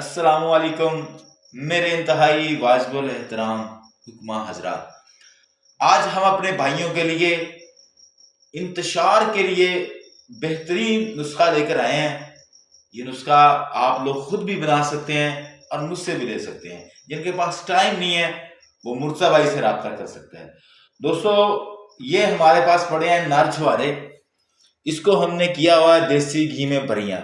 السلام علیکم میرے انتہائی واجب الاحترام حکمہ حضرات۔ آج ہم اپنے بھائیوں کے لیے انتشار کے لیے بہترین نسخہ لے کر آئے ہیں۔ یہ نسخہ آپ لوگ خود بھی بنا سکتے ہیں اور مجھ سے بھی لے سکتے ہیں۔ جن کے پاس ٹائم نہیں ہے وہ مرزا بھائی سے رابطہ کر سکتے ہیں۔ دوستو، یہ ہمارے پاس پڑے ہیں نر چھوارے۔ اس کو ہم نے کیا ہوا ہے دیسی گھی میں بریاں۔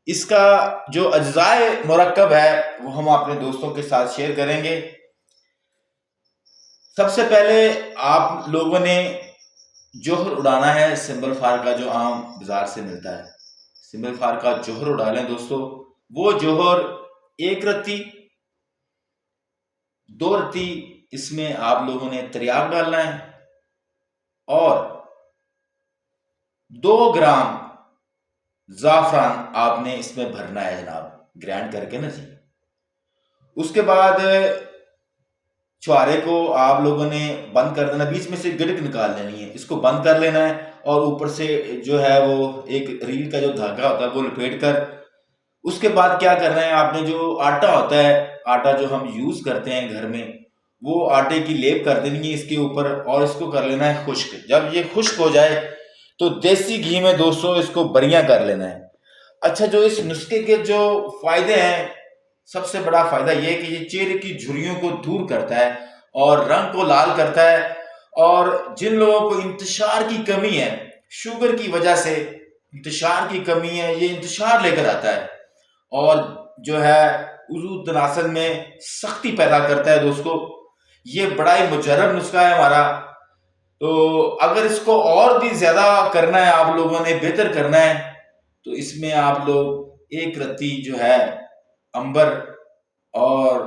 اس کا جو اجزاء مرکب ہے وہ ہم اپنے دوستوں کے ساتھ شیئر کریں گے۔ سب سے پہلے آپ لوگوں نے جوہر اڑانا ہے سمبل فار کا، جو عام بازار سے ملتا ہے۔ سمبل فار کا جوہر اڑا لیں دوستو۔ وہ جوہر 1 رتی 2 رتی اس میں آپ لوگوں نے تریاک ڈالنا ہے، اور 2 گرام زعفران آپ نے اس میں بھرنا ہے جناب، گرینڈ کر کے نا جی۔ اس کے بعد چھوارے کو آپ لوگوں نے بند کر دینا، بیچ میں سے گڑک نکال لینی ہے، اس کو بند کر لینا ہے، اور اوپر سے جو ہے وہ ایک ریل کا جو دھاگا ہوتا ہے وہ لپیٹ کر، اس کے بعد کیا کرنا ہے، آپ نے جو آٹا ہوتا ہے، آٹا جو ہم یوز کرتے ہیں گھر میں، وہ آٹے کی لیپ کر دینی ہے اس کے اوپر، اور اس کو کر لینا ہے خشک۔ جب یہ خشک ہو جائے تو دیسی گھی میں دوستو اس کو بریاں کر لینا ہے۔ اچھا، جو اس نسخے کے جو فائدے ہیں، سب سے بڑا فائدہ یہ ہے کہ یہ چہرے کی جھریوں کو دور کرتا ہے اور رنگ کو لال کرتا ہے، اور جن لوگوں کو انتشار کی کمی ہے، شوگر کی وجہ سے انتشار کی کمی ہے، یہ انتشار لے کر آتا ہے، اور جو ہے عضو تناسل میں سختی پیدا کرتا ہے دوستو۔ یہ بڑا ہی مجرب نسخہ ہے ہمارا۔ تو اگر اس کو اور بھی زیادہ کرنا ہے، آپ لوگوں نے بہتر کرنا ہے، تو اس میں آپ لوگ 1 رتی جو ہے امبر، اور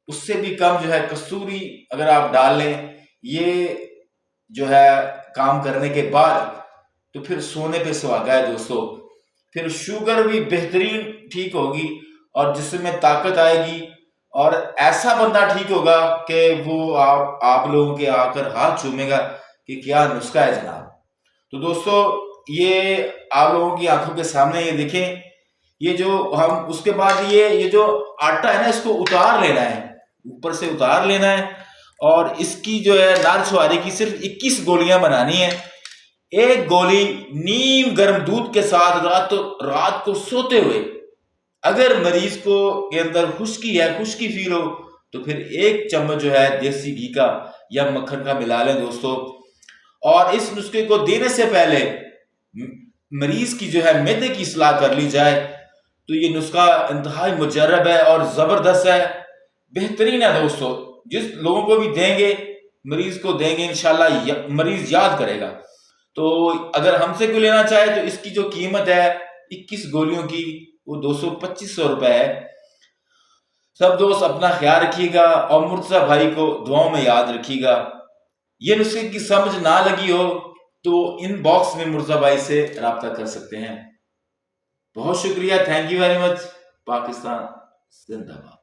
اس سے بھی کم جو ہے کستوری اگر آپ ڈال لیں، یہ جو ہے کام کرنے کے بعد تو پھر سونے پہ سہاگا ہے دوستو۔ پھر شوگر بھی بہترین ٹھیک ہوگی، اور جسم میں طاقت آئے گی، اور ایسا بندہ ٹھیک ہوگا کہ وہ آپ لوگوں کے آ کر ہاتھ چومے گا کہ کیا نسخہ ہے جناب۔ تو دوستو، یہ آپ لوگوں کی آنکھوں کے سامنے یہ دیکھیں، یہ جو ہم اس کے بعد یہ جو آٹا ہے نا، اس کو اتار لینا ہے، اوپر سے اتار لینا ہے، اور اس کی جو ہے نار چھوارے کی صرف 21 گولیاں بنانی ہے۔ 1 گولی نیم گرم دودھ کے ساتھ رات کو سوتے ہوئے، اگر مریض کو کے اندر خشکی فیل ہو تو پھر 1 چمچ جو ہے دیسی گھی کا یا مکھن کا ملا لیں دوستو۔ اور اس نسخے کو دینے سے پہلے مریض کی جو ہے معدے کی اصلاح کر لی جائے، تو یہ نسخہ انتہائی مجرب ہے اور زبردست ہے، بہترین ہے دوستو۔ جس لوگوں کو بھی دیں گے، مریض کو دیں گے، انشاءاللہ مریض یاد کرے گا۔ تو اگر ہم سے کوئی لینا چاہے تو اس کی جو قیمت ہے 21 گولیوں کی، وہ 225 روپے ہے۔ سب دوست اپنا خیال رکھیے گا، اور مرتضی بھائی کو دعاؤں میں یاد رکھیے گا۔ یہ نسخے کی سمجھ نہ لگی ہو تو ان باکس میں مرتضی بھائی سے رابطہ کر سکتے ہیں۔ بہت شکریہ، thank you very much. Pakistan زندہ باد۔